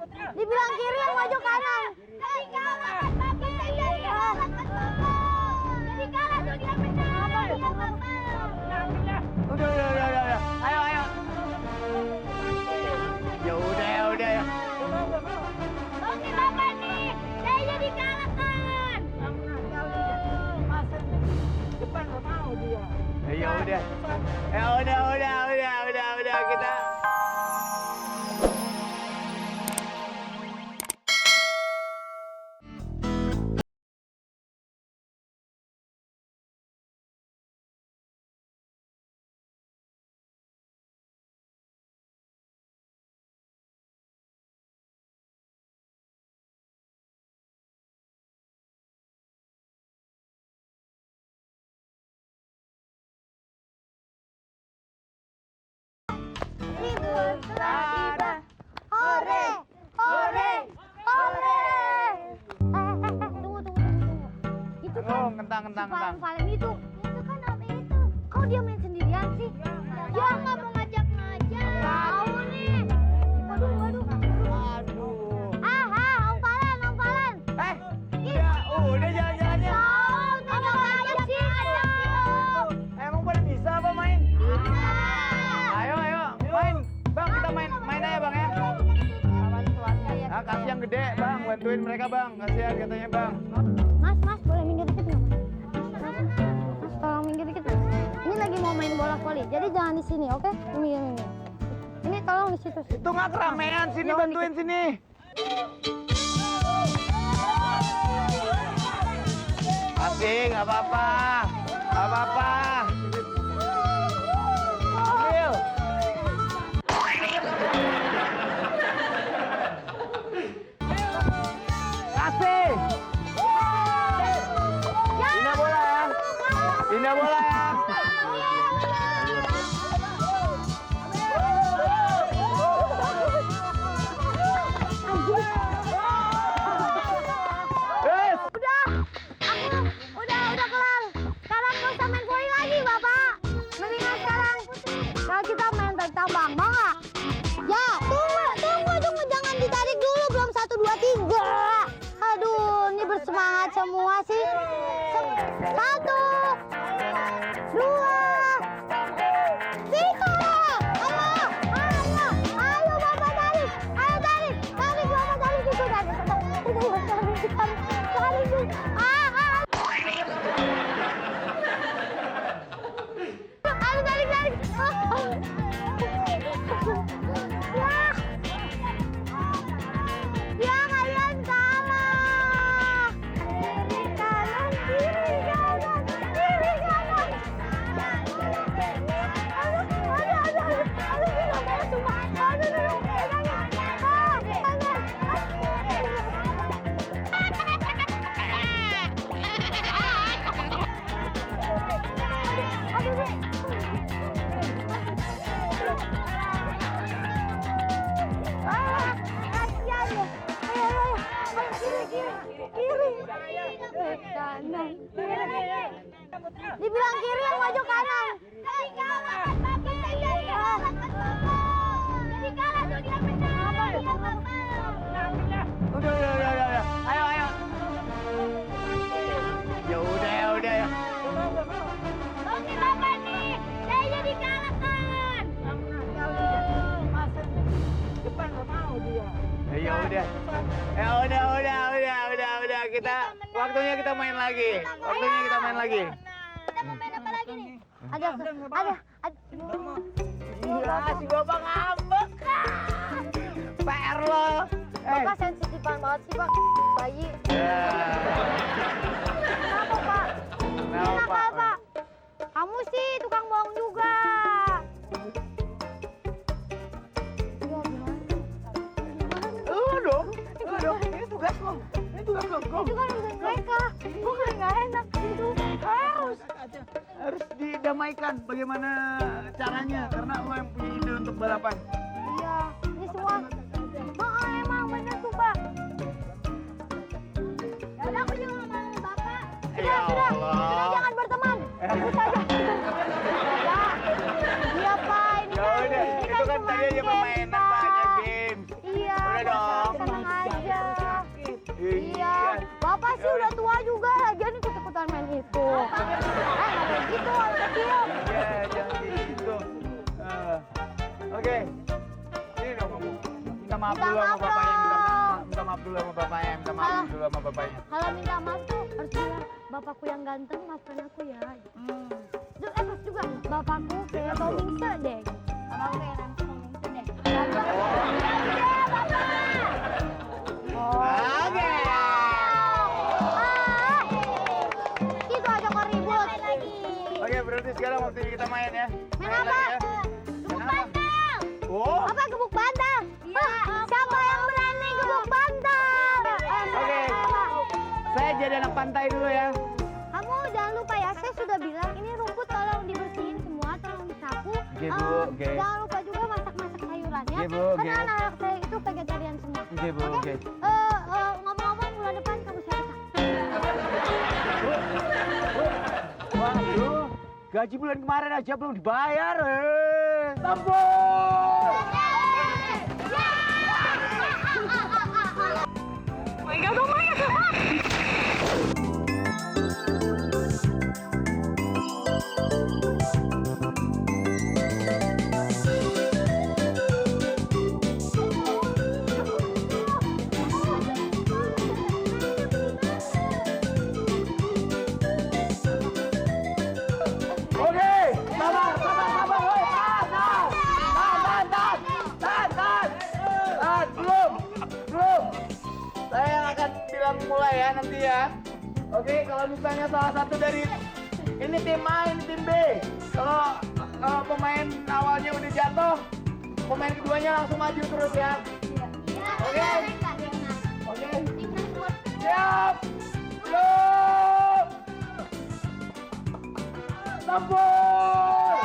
Dibilang kiri yang maju kanan. Jadi kalah kan Bapak. Jadi kalah kan Bapak. Jadi kalah tuh dia menang. Udah. Ayo. Ya udah ya. Oke Bapak nih, saya jadi kalah kan. Depan nggak mau dia. Ya udah kita. Tiba. Hore. Tunggu. Itu kan Kentang. paling itu kan apa itu? Kau dia main sendirian sih? Dia nggak mau ngajak. Tahu nih. Waduh. Hampalan. Udah jalan-jalannya. Tahu, tinggal ngajak sih. Emang pada bisa apa main? Bisa. Ayo, main. Bang, kita main aja bang ya. Nah, kasih yang gede bang, bantuin mereka bang. Kasihan katanya bang. Mas, boleh minggir dikit nggak, Mas? Mas, tolong minggir dikit. Ini lagi mau main bola voli, jadi jangan di sini, oke? Minggir. Ini tolong di situ. Itu nggak keramaian, sini bantuin sini. Kasih, nggak apa-apa. Ambil. Kasih. Pindah bola ya. Udah kelar. Sekarang nggak usah main voli lagi, Bapak. Mendingan sekarang kita main tarik tambang, mau nggak? Ya, tunggu, jangan ditarik dulu, belum 1, 2, 3. Aduh, ini bersemangat semua sih. 1, 2, 3. Ayo Bapak tarik. Tarik Bapak tarik itu tarik. Tarik. Ya kalian salah. Kiri kanan. Kanan. Dibilang kiri yang maju kanan. Jadi kalah kan Bapak. Jadi kalah kan Bapak. Jadi kalah tuh dia menang. Udah. Ayo. Ya udah ya. Oke Bapak nih, saya jadi kalah kan. Depan nggak mau dia. Ya udah. Kita waktunya kita main lagi. Kita mau main apa lagi nih? Ada. Gila, si Bapak ngambek. PR lo. Bapak sensitifan banget sih, Pak. Bayi. Kenapa, Pak? Kenapa, Pak? Kamu sih tukang bohong juga. Dong. Ini tugas lo. Itu kan urusan mereka. Gue kayak nggak enak gitu. Harus didamaikan. Bagaimana caranya? Karena lo yang punya ide untuk balapan. Iya, ini semua. Emang bener tuh, Pak. Ya udah, aku juga nggak mau Bapak. Sudah, jangan berteman. Ikut saja. Iya, Pak. Ini Ya udah, itu kan tadi aja games, permainan Pak. banyak games. Iya. Udah dong. Iya, bapak sih udah tua juga, lagian ikut-ikutan main itu. Nggak gitu, anak kecil. Iya, jangan gitu. Oke. Ini dong kamu. Minta maaf Minta dulu sama maaf bapaknya. dong. Minta maaf dulu sama bapaknya. Minta maaf dulu sama bapaknya. Kalau minta maaf tuh harus bilang, bapakku yang ganteng, maafkan aku ya. Terus juga, bapakku kayak Tomingse deh. Bapakku kayak Tomingse deh. Oke. Itu aja kok ribut. Oke, berarti sekarang waktu kita main ya. Main apa? lagi ya. Gebuk bantal. Oh. Apa gebuk bantal? Siapa yang berani gebuk bantal? Oke. Saya jadi anak pantai dulu ya. Kamu jangan lupa ya, saya sudah bilang ini rumput tolong dibersihin semua, tolong disapu. Oke, Bu, oke. Jangan lupa juga masak-masak sayurannya. Oke, Bu, oke. Karena anak-anak saya itu vegetarian semua. Oke, Bu, oke. Ngomong-ngomong bulan depan kamu saya pecat. Waduh, gaji bulan kemarin aja belum dibayar. Tampung. Oke, sabar, woi, tahan, belum. Saya yang akan bilang mulai ya nanti ya. Oke, kalau misalnya salah satu dari ini tim A, ini tim B. Kalau pemain awalnya udah jatuh, pemain keduanya langsung maju terus ya. Oke, siap, belum. Tampung!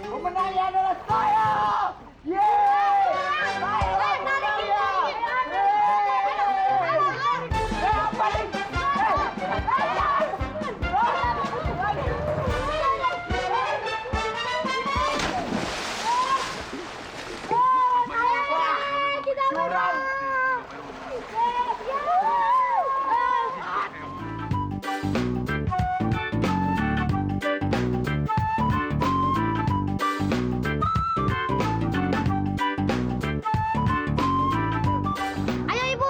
Pemenangnya adalah saya! Yeay! Saya pemenangnya! Ayo ibu.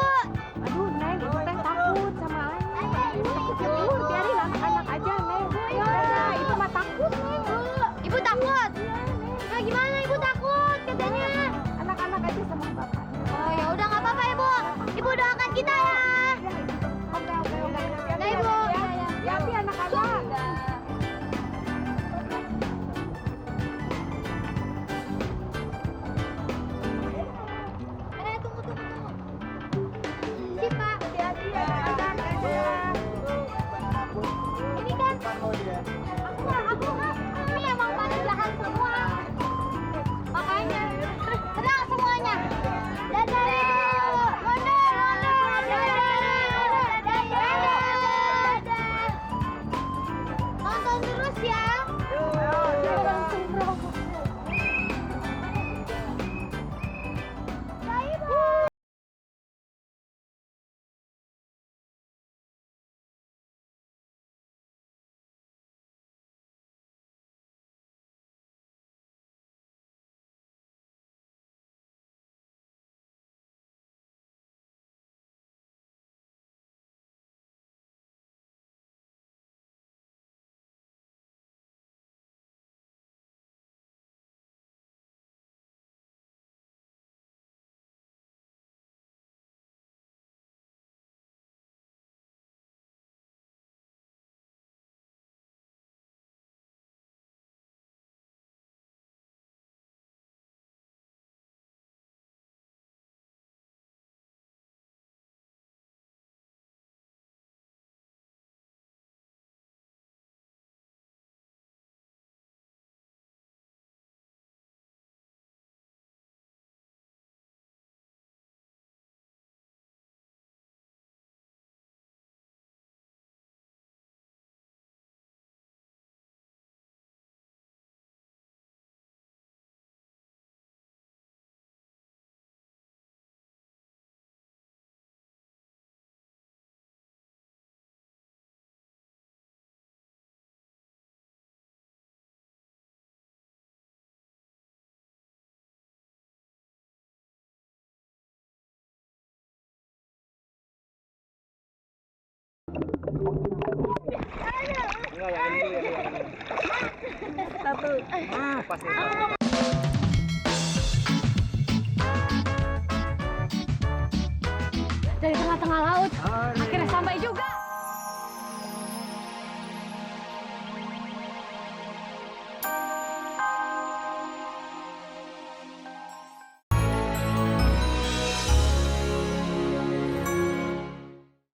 Aduh, Neng, ibu teh takut sama Neng. Ibu biarin anak-anak aja, Neng. Ya, itu mah takut, Neng. Ibu takut. Nah, gimana ibu takut katanya? Anak-anak aja sama bapak. Oh ya udah nggak apa-apa ibu. Ibu doakan kita ya. Oke. Nah, Ibu. Hati anak-anak. Tunggu. Si Pak, hati-hati ya. Ini kan aku ini emang pada jahat semua. Makanya tenang semuanya. Dadah ibu. Mondar. Enggak, yang ini dulu ya. Satu. Pas ya. Dari tengah-tengah laut, akhirnya sampai juga.